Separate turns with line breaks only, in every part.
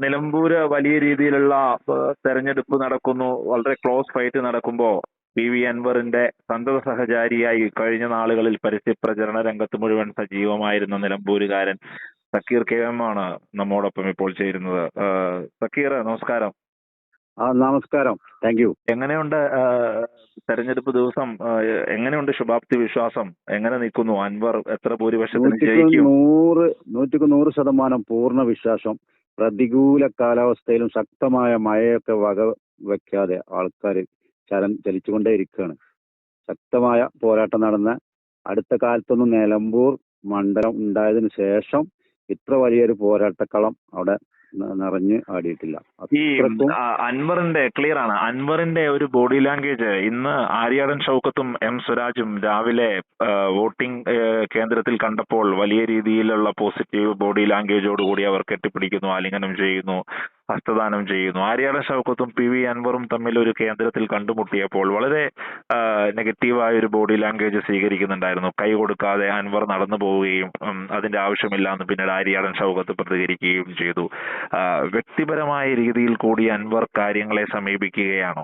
നിലമ്പൂര് വലിയ രീതിയിലുള്ള തെരഞ്ഞെടുപ്പ് നടക്കുന്നു. വളരെ ക്ലോസ് ഫൈറ്റ് നടക്കുമ്പോൾ പി അൻവറിന്റെ സന്തത സഹചാരിയായി കഴിഞ്ഞ നാളുകളിൽ പരസ്യ പ്രചരണ രംഗത്ത് മുഴുവൻ സജീവമായിരുന്ന നിലമ്പൂരുകാരൻ സക്കീർ KM ആണ് നമ്മോടൊപ്പം ഇപ്പോൾ ചേരുന്നത്. സക്കീർ, നമസ്കാരം.
നമസ്കാരം. Thank you.
എങ്ങനെയുണ്ട് തെരഞ്ഞെടുപ്പ് ദിവസം? എങ്ങനെയുണ്ട് ശുഭാപ്തി വിശ്വാസം? എങ്ങനെ നിൽക്കുന്നു? അൻവർ എത്ര ഭൂരിപക്ഷത്തിന് ജയിക്കും?
100% പൂർണ്ണ വിശ്വാസം. പ്രതികൂല കാലാവസ്ഥയിലും ശക്തമായ മഴയൊക്കെ വക വെക്കാതെ ആൾക്കാർ ചലിച്ചുകൊണ്ടേയിരിക്കുകയാണ്. ശക്തമായ പോരാട്ടം നടന്ന അടുത്ത കാലത്തൊന്നും നിലമ്പൂർ മണ്ഡലം ഉണ്ടായതിനു ശേഷം ഇത്ര വലിയൊരു പോരാട്ടക്കളം അവിടെ നിറഞ്ഞ് ആടിയിട്ടില്ല.
ഈ അൻവറിന്റെ ക്ലിയർ ആണ്. അൻവറിന്റെ ഒരു ബോഡി ലാംഗ്വേജ് ഇന്ന് ആര്യാടൻ ഷൗക്കത്തും സ്വരാജും രാവിലെ വോട്ടിംഗ് കേന്ദ്രത്തിൽ കണ്ടപ്പോൾ വലിയ രീതിയിലുള്ള പോസിറ്റീവ് ബോഡി ലാംഗ്വേജോടുകൂടി അവർ കെട്ടിപ്പിടിക്കുന്നു, ആലിംഗനം ചെയ്യുന്നു, ഹസ്തദാനം ചെയ്യുന്നു. ആര്യാടൻ ഷൗക്കത്തും PV അൻവറും തമ്മിൽ ഒരു കേന്ദ്രത്തിൽ കണ്ടുമുട്ടിയപ്പോൾ വളരെ നെഗറ്റീവായ ഒരു ബോഡി ലാംഗ്വേജ് സ്വീകരിക്കുന്നുണ്ടായിരുന്നു. കൈ കൊടുക്കാതെ അൻവർ നടന്നു പോവുകയും അതിന്റെ ആവശ്യമില്ല എന്ന് പിന്നീട് ആര്യാടൻ ഷൗക്കത്ത് പ്രതികരിക്കുകയും ചെയ്തു. വ്യക്തിപരമായ രീതിയിൽ കൂടി അൻവർ കാര്യങ്ങളെ സമീപിക്കുകയാണോ?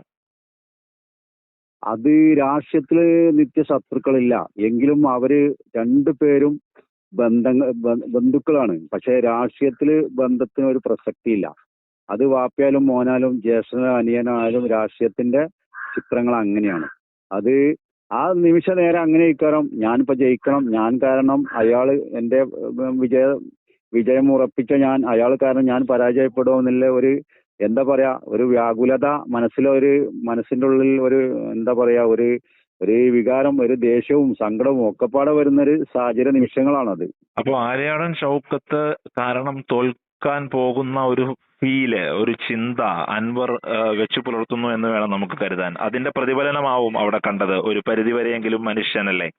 അത് രാഷ്ട്രീയത്തില് നിത്യശത്രുക്കളില്ല എങ്കിലും അവര് രണ്ടുപേരും ബന്ധുക്കളാണ്. പക്ഷെ രാഷ്ട്രീയത്തില് ബന്ധത്തിന് ഒരു പ്രസക്തിയില്ല. അത് വാപ്പയാലും മോനാലും ജ്യേഷ്ഠനോ അനിയനായാലും രാഷ്ട്രീയത്തിന്റെ ചിത്രങ്ങൾ അങ്ങനെയാണ്. അത് ആ നിമിഷ നേരം അങ്ങനെ ഇക്കാരം ഞാനിപ്പോ ജയിക്കണം, ഞാൻ കാരണം അയാള് എന്റെ വിജയം ഉറപ്പിച്ച ഞാൻ അയാൾ കാരണം ഞാൻ പരാജയപ്പെടുമെന്നുള്ള ഒരു എന്താ പറയാ ഒരു വ്യാകുലത മനസ്സിന്റെ ഉള്ളിൽ ഒരു എന്താ പറയാ ഒരു വികാരം, ഒരു ദേഷ്യവും സങ്കടവും ഒക്കെപ്പാടെ വരുന്നൊരു സാഹചര്യ നിമിഷങ്ങളാണത്.
അപ്പൊ ആര്യാടൻ ഷൗക്കത്ത് കാരണം തോൽക്കാൻ പോകുന്ന ഒരു ഫീല്, ഒരു ചിന്ത അൻവർ വെച്ചു പുലർത്തുന്നു എന്ന് വേണം നമുക്ക് കരുതാൻ. അതിന്റെ പ്രതിഫലനമാവും അവിടെ കണ്ടത് ഒരു പരിധിവരെയെങ്കിലും മനുഷ്യനല്ലേ?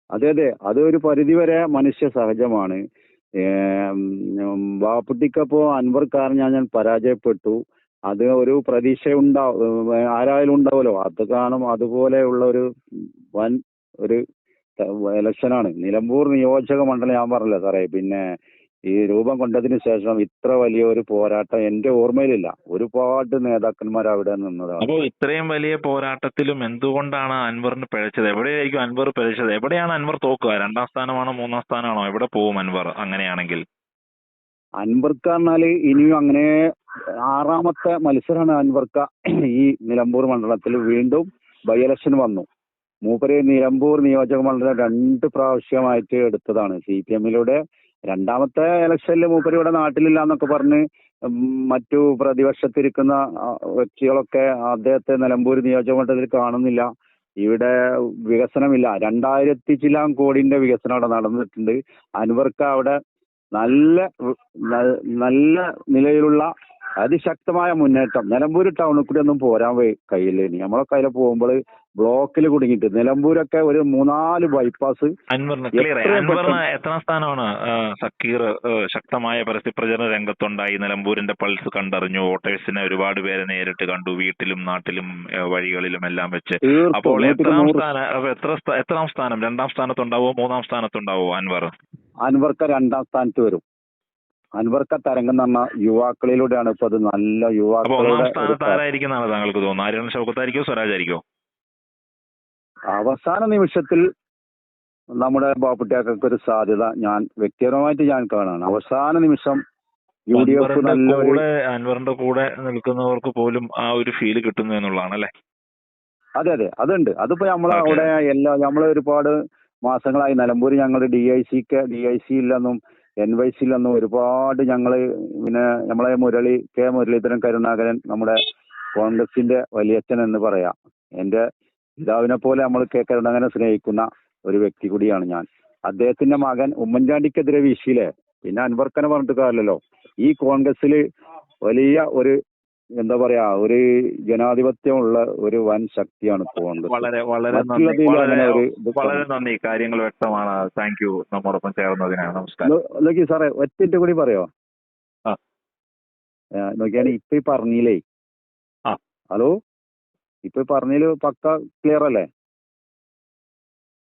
അതെ, അത് ഒരു പരിധിവരെ മനുഷ്യ സഹജമാണ്. ബാപ്പുട്ടിക്കപ്പോ അൻവർ കാരണം ഞാൻ പരാജയപ്പെട്ടു. അത് ഒരു പ്രതീക്ഷ ആരായാലും ഉണ്ടാവുമല്ലോ. അത് കാണും. അതുപോലെയുള്ള ഒരു വൻ ഒരു ഇലക്ഷനാണ്. നിലമ്പൂർ നിയോജക മണ്ഡലം ഞാൻ പറഞ്ഞല്ലോ സാറേ. പിന്നെ ഈ രൂപം കൊണ്ടതിന് ശേഷം ഇത്ര വലിയ ഒരു പോരാട്ടം എന്റെ ഓർമ്മയിലില്ല. ഒരുപാട് നേതാക്കന്മാർ അവിടെ നിന്നതാണ്.
അപ്പോൾ ഇത്രയും വലിയ പോരാട്ടത്തിലും എന്തുകൊണ്ടാണ് അൻവറിന് പിഴച്ചത്? എവിടെയായിരിക്കും അൻവർ പിഴച്ചത്? എവിടെയാണ് അൻവർ തോക്കുക? 2ാം സ്ഥാനമാണോ 3ാം സ്ഥാനമാണോ? എവിടെ പോവും അൻവർ അങ്ങനെയാണെങ്കിൽ?
അൻവർക്ക് പറഞ്ഞാല് ഇനിയും അങ്ങനെ 6ാമത്തെ മത്സരമാണ് അൻവർക്ക്. ഈ നിലമ്പൂർ മണ്ഡലത്തിൽ വീണ്ടും ബൈ ഇലക്ഷൻ വന്നു. മൂപ്പര് നിലമ്പൂർ നിയോജക മണ്ഡലം 2 പ്രാവശ്യമായിട്ട് എടുത്തതാണ്. CPM-ലൂടെ 2ാമത്തെ ഇലക്ഷനിൽ മൂപ്പര് ഇവിടെ നാട്ടിലില്ല എന്നൊക്കെ പറഞ്ഞ് മറ്റു പ്രതിപക്ഷത്തിരിക്കുന്ന വ്യക്തികളൊക്കെ അദ്ദേഹത്തെ നിലമ്പൂർ നിയോജക മണ്ഡലത്തിൽ കാണുന്നില്ല. ഇവിടെ വികസനമില്ല. 2000 ചില്ലാൻ കോടിന്റെ വികസനം അവിടെ നടന്നിട്ടുണ്ട്. അൻവർക്ക് അവിടെ നല്ല നിലയിലുള്ള അതിശക്തമായ മുന്നേറ്റം. നിലമ്പൂർ ടൗണിൽ കൂടി ഒന്നും പോരാൻ കഴിയില്ല. ഇനി നമ്മളൊക്കെ അതിലെ പോകുമ്പോൾ ബ്ലോക്കിൽ കുടുങ്ങിയിട്ട് നിലമ്പൂരൊക്കെ ഒരു 3-4 ബൈപ്പാസ്.
അൻവറിന് എത്രാം സ്ഥാനമാണ് സക്കീർ ശക്തമായ പരസ്യപ്രചരണ രംഗത്തുണ്ടായി? നിലമ്പൂരിന്റെ പൾസ് കണ്ടറിഞ്ഞു, വോട്ടേഴ്സിനെ ഒരുപാട് പേരെ നേരിട്ട് കണ്ടു, വീട്ടിലും നാട്ടിലും വഴികളിലും എല്ലാം വെച്ച്. അപ്പോൾ എത്രാം സ്ഥാനം? 2ാം സ്ഥാനത്തുണ്ടാവോ 3ാം സ്ഥാനത്തുണ്ടാവോ അൻവർ?
അൻവർക്ക് 2ാം സ്ഥാനത്ത് വരും. അൻവർക്ക് തരംഗം എന്ന് പറഞ്ഞ യുവാക്കളിലൂടെയാണ് ഇപ്പൊ അത്. നല്ല യുവാക്കളുടെ
1ാം സ്ഥാനത്ത് ആരായിരിക്കുന്നതാണ് താങ്കൾക്ക് തോന്നുന്നത്? ആര്യാടൻ ഷൗക്കത്തായിരിക്കോ സ്വരാജായിരിക്കോ?
അവസാന നിമിഷത്തിൽ നമ്മുടെ ബാപ്പുട്ടിയാക്കൊക്കെ ഒരു സാധ്യത വ്യക്തിപരമായിട്ട് ഞാൻ കാണാണ്. അവസാന നിമിഷം UDF
അൻവറിന്റെ കൂടെ നിൽക്കുന്നവർക്ക് പോലും ആ ഒരു ഫീല് കിട്ടുന്നു എന്നുള്ളതാണ് അല്ലേ?
അതെ, അതുണ്ട്. അതിപ്പോ നമ്മളവിടെ നമ്മള് ഒരുപാട് മാസങ്ങളായി നിലമ്പൂർ ഞങ്ങൾ DIC ഇല്ലെന്നും NYC ഇല്ലെന്നും ഒരുപാട് ഞങ്ങള് പിന്നെ നമ്മളെ മുരളീധരൻ കരുണാകരൻ, നമ്മുടെ കോൺഗ്രസിന്റെ വലിയച്ഛൻ എന്ന് പറയാം. എന്റെ പിതാവിനെ പോലെ നമ്മൾ കരുണാകരനെ സ്നേഹിക്കുന്ന ഒരു വ്യക്തി കൂടിയാണ് ഞാൻ. അദ്ദേഹത്തിന്റെ മകൻ ഉമ്മൻചാണ്ടിക്കെതിരെ വീശിയില്ലേ, പിന്നെ അൻവർക്കനെ പറഞ്ഞിട്ട് കാര്യമല്ലോ. ഈ കോൺഗ്രസിൽ വലിയ ഒരു എന്താ പറയാ ഒരു ജനാധിപത്യമുള്ള ഒരു വൻ ശക്തിയാണ് കോൺഗ്രസ്.
വളരെ നന്ദി. കാര്യങ്ങൾ വ്യക്തമാണ്. താങ്ക് യു നമ്മോടൊപ്പം ചേർന്നതിനാണ്. നമസ്കാരം.
നോക്കി സാറേ, ഒറ്റ കൂടി പറയോ? നോക്കിയാണ് ഇപ്പൊ പറഞ്ഞില്ലേ? ഹലോ, ഇപ്പൊ പറഞ്ഞതില് പക്ക ക്ലിയർ അല്ലേ?